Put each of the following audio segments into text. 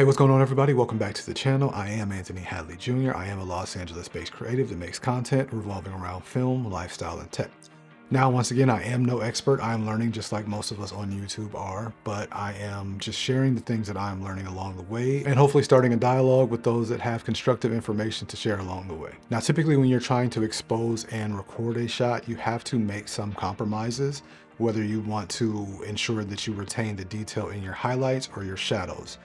Hey, what's going on, everybody? Welcome back to the channel. I am Anthony Hadley Jr. I am a Los Angeles-based creative that makes content revolving around film, lifestyle, and tech. Now, once again, I am no expert. I am learning just like most of us on YouTube are, but I am just sharing the things that I am learning along the way and hopefully starting a dialogue with those that have constructive information to share along the way. Now, typically when you're trying to expose and record a shot, you have to make some compromises, whether you want to ensure that you retain the detail in your highlights or your shadows.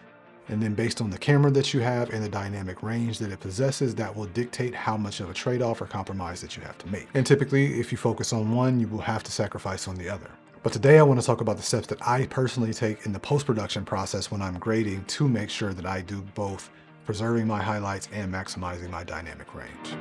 And then based on the camera that you have and the dynamic range that it possesses, that will dictate how much of a trade-off or compromise that you have to make. And typically, if you focus on one, you will have to sacrifice on the other. But today I want to talk about the steps that I personally take in the post-production process when I'm grading to make sure that I do both preserving my highlights and maximizing my dynamic range.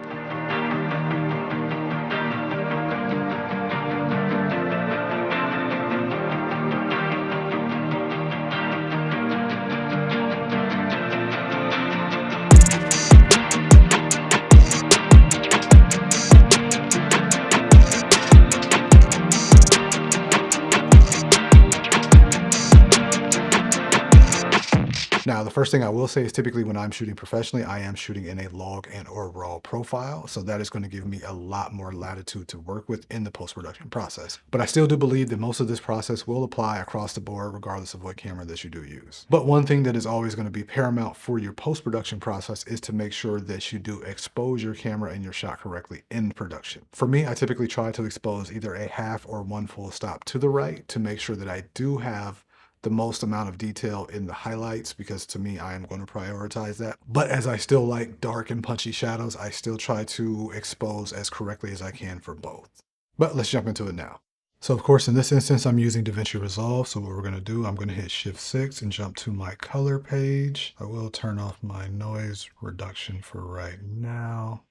Now, the first thing I will say is typically when I'm shooting professionally, I am shooting in a log and or raw profile. So that is going to give me a lot more latitude to work with in the post-production process. But I still do believe that most of this process will apply across the board, regardless of what camera that you do use. But one thing that is always going to be paramount for your post-production process is to make sure that you do expose your camera and your shot correctly in production. For me, I typically try to expose either a half or one full stop to the right to make sure that I do have the most amount of detail in the highlights, because to me, I am going to prioritize that. But as I still like dark and punchy shadows, I still try to expose as correctly as I can for both. But let's jump into it now. So of course, in this instance, I'm using DaVinci Resolve. So what we're going to do, I'm going to hit Shift-6 and jump to my color page. I will turn off my noise reduction for right now.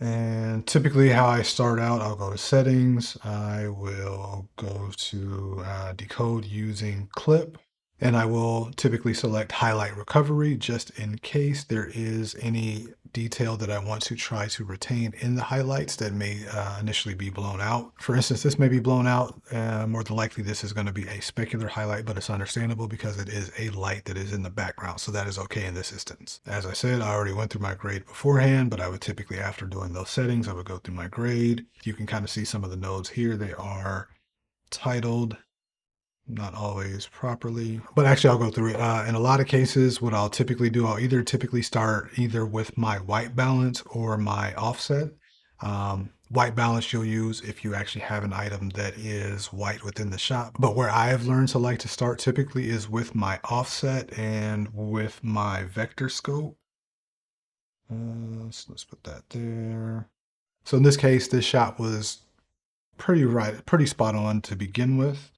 And typically how I start out, I'll go to settings. I will go to decode using clip, and I will typically select highlight recovery just in case there is any detail that I want to try to retain in the highlights that may initially be blown out. For instance, this may be blown out. More than likely, this is going to be a specular highlight, but it's understandable because it is a light that is in the background. So that is okay in this instance. As I said, I already went through my grade beforehand, but I would typically, after doing those settings, I would go through my grade. You can kind of see some of the nodes here. They are titled, not always properly, but actually I'll go through it. In a lot of cases, what I'll typically do, I'll either typically start either with my white balance or my offset. White balance you'll use if you actually have an item that is white within the shot. But where I have learned to like to start typically is with my offset and with my vector scope. So let's put that there. So in this case, this shot was pretty spot on to begin with.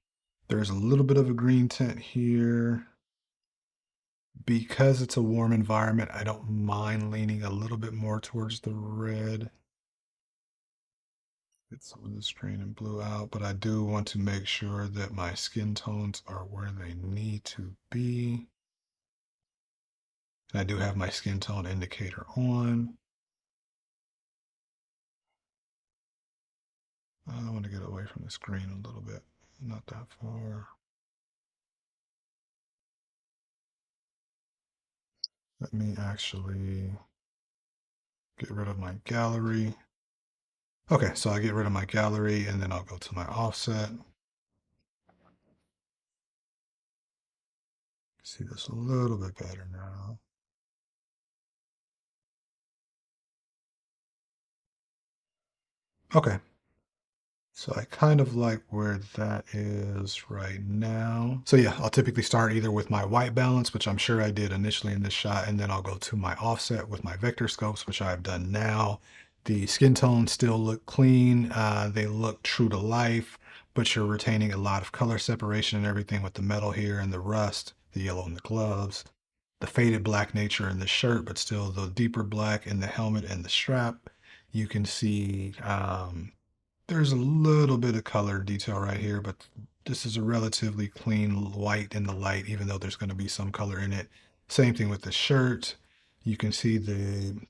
There's a little bit of a green tint here. Because it's a warm environment, I don't mind leaning a little bit more towards the red. Get some of this green and blue out, but I do want to make sure that my skin tones are where they need to be. And I do have my skin tone indicator on. I want to get away from the screen a little bit, not that far. Let me actually get rid of my gallery. Okay, so I get rid of my gallery and then I'll go to my offset. See this a little bit better now. Okay, so I kind of like where that is right now. So yeah, I'll typically start either with my white balance, which I'm sure I did initially in this shot, and then I'll go to my offset with my vector scopes, which I've done now. The skin tones still look clean. They look true to life, but you're retaining a lot of color separation and everything with the metal here and the rust, the yellow in the gloves, the faded black nature in the shirt, but still the deeper black in the helmet and the strap. You can see there's a little bit of color detail right here, but this is a relatively clean white in the light, even though there's going to be some color in it. Same thing with the shirt. You can see the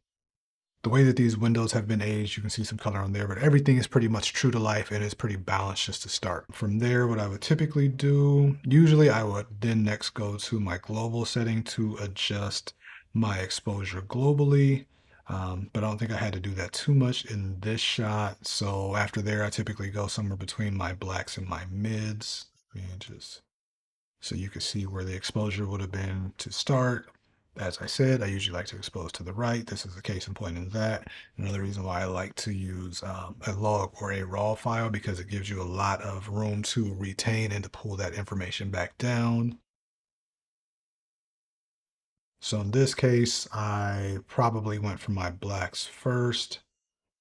The way that these windows have been aged, you can see some color on there, but everything is pretty much true to life and is pretty balanced just to start. From there, what I would typically do, usually I would then next go to my global setting to adjust my exposure globally. But I don't think I had to do that too much in this shot. So after there, I typically go somewhere between my blacks and my mids. And just so you can see where the exposure would have been to start. As I said, I usually like to expose to the right. This is a case in point in that. Another reason why I like to use a log or a raw file because it gives you a lot of room to retain and to pull that information back down. So in this case, I probably went for my blacks first,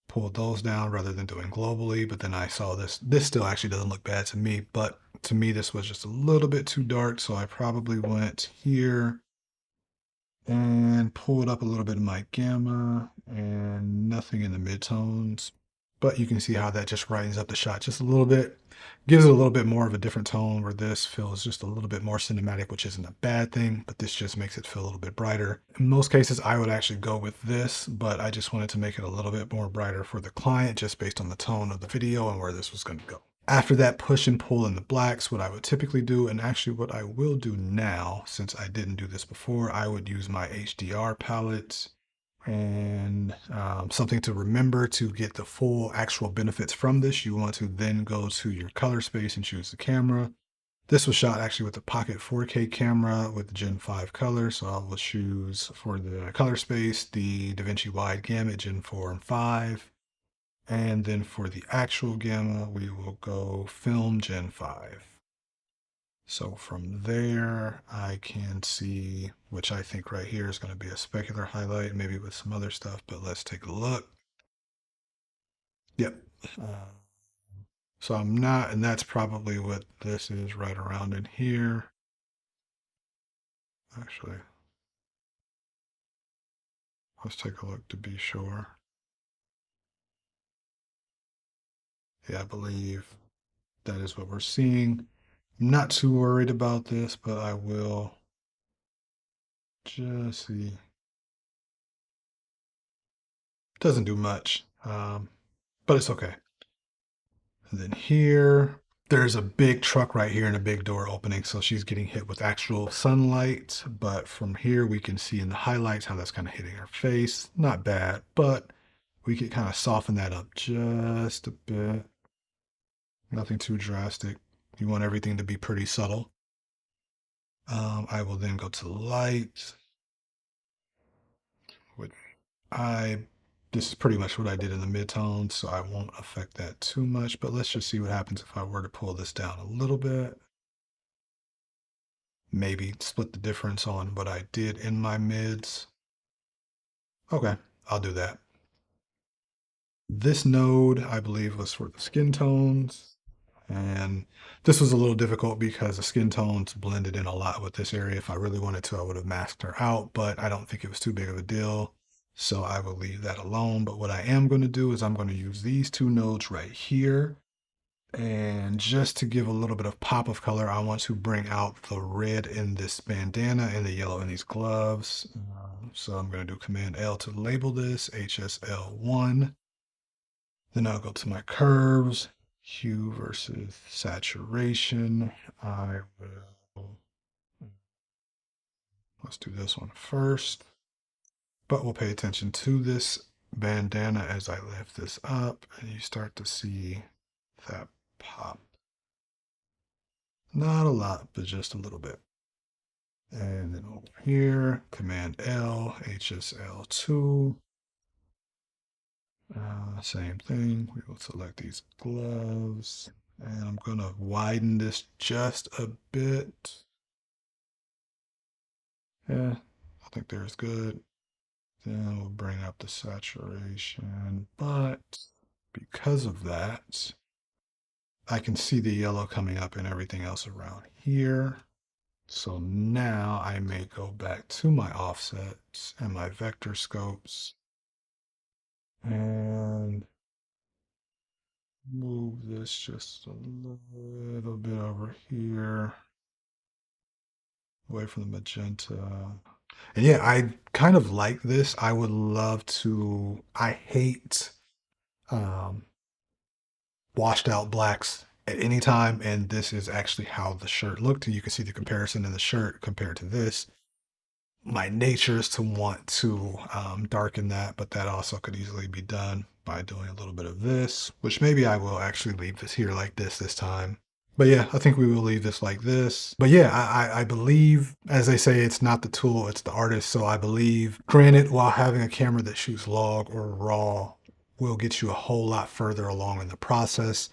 pulled those down rather than doing globally. But then I saw this. This still actually doesn't look bad to me, but to me, this was just a little bit too dark. So I probably went here and pulled up a little bit of my gamma and nothing in the midtones. But you can see how that just brightens up the shot just a little bit, gives it a little bit more of a different tone where this feels just a little bit more cinematic, which isn't a bad thing, but this just makes it feel a little bit brighter. In most cases, I would actually go with this, but I just wanted to make it a little bit more brighter for the client just based on the tone of the video and where this was going to go. After that push and pull in the blacks, what I would typically do, and actually what I will do now, since I didn't do this before, I would use my HDR palette and something to remember to get the full actual benefits from this. You want to then go to your color space and choose the camera. This was shot actually with a Pocket 4K camera with Gen 5 color. So I will choose for the color space, the DaVinci Wide Gamut Gen 4 and 5. And then for the actual gamma, we will go film Gen 5. So from there, I can see, which I think right here is going to be a specular highlight, maybe with some other stuff, but let's take a look. Yep. So I'm not, and that's probably what this is right around in here. Actually, let's take a look to be sure. Yeah, I believe that is what we're seeing. I'm not too worried about this, but I will just see. Doesn't do much, but it's okay. And then here, there's a big truck right here and a big door opening. So she's getting hit with actual sunlight. But from here, we can see in the highlights how that's kind of hitting her face. Not bad, but we could kind of soften that up just a bit. Nothing too drastic. You want everything to be pretty subtle. I will then go to light. What I This is pretty much what I did in the midtones, so I won't affect that too much. But let's just see what happens if I were to pull this down a little bit. Maybe split the difference on what I did in my mids. Okay, I'll do that. This node, I believe, was for the skin tones. And this was a little difficult because the skin tones blended in a lot with this area. If I really wanted to, I would have masked her out, but I don't think it was too big of a deal. So I will leave that alone. But what I am going to do is I'm going to use these two nodes right here. And just to give a little bit of pop of color, I want to bring out the red in this bandana and the yellow in these gloves. So I'm going to do Command L to label this HSL1. Then I'll go to my curves, hue versus saturation. I will, let's do this one first, but we'll pay attention to this bandana as I lift this up and you start to see that pop. Not a lot, but just a little bit. And then over here, Command L, HSL2. Same thing. We will select these gloves. And I'm going to widen this just a bit. Yeah, I think there's good. Then we'll bring up the saturation. But because of that, I can see the yellow coming up and everything else around here. So now I may go back to my offsets and my vector scopes and move this just a little bit over here, away from the magenta. And yeah, I kind of like this. I would love to, I hate um, washed out blacks at any time. And this is actually how the shirt looked. And you can see the comparison in the shirt compared to this. My nature is to want to darken that, but that also could easily be done by doing a little bit of this, which maybe I will actually leave this here like this time. But yeah, I think we will leave this like this. But yeah, I believe, as they say, it's not the tool, it's the artist. So I believe, granted, while having a camera that shoots log or raw will get you a whole lot further along in the process,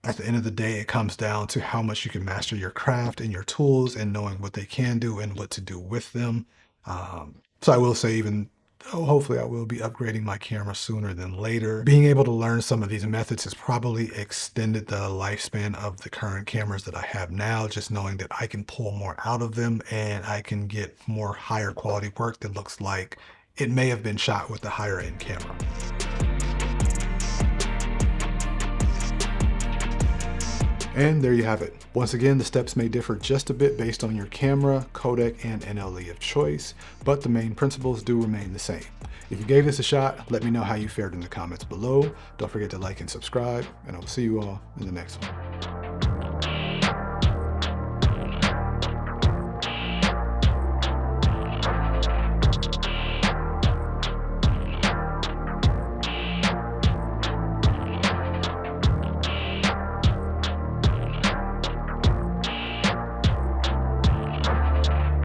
at the end of the day, it comes down to how much you can master your craft and your tools and knowing what they can do and what to do with them. So I will say, even though hopefully I will be upgrading my camera sooner than later, being able to learn some of these methods has probably extended the lifespan of the current cameras that I have now, just knowing that I can pull more out of them and I can get more higher quality work that looks like it may have been shot with a higher end camera. And there you have it. Once again, the steps may differ just a bit based on your camera, codec, and NLE of choice, but the main principles do remain the same. If you gave this a shot, let me know how you fared in the comments below. Don't forget to like and subscribe, and I will see you all in the next one.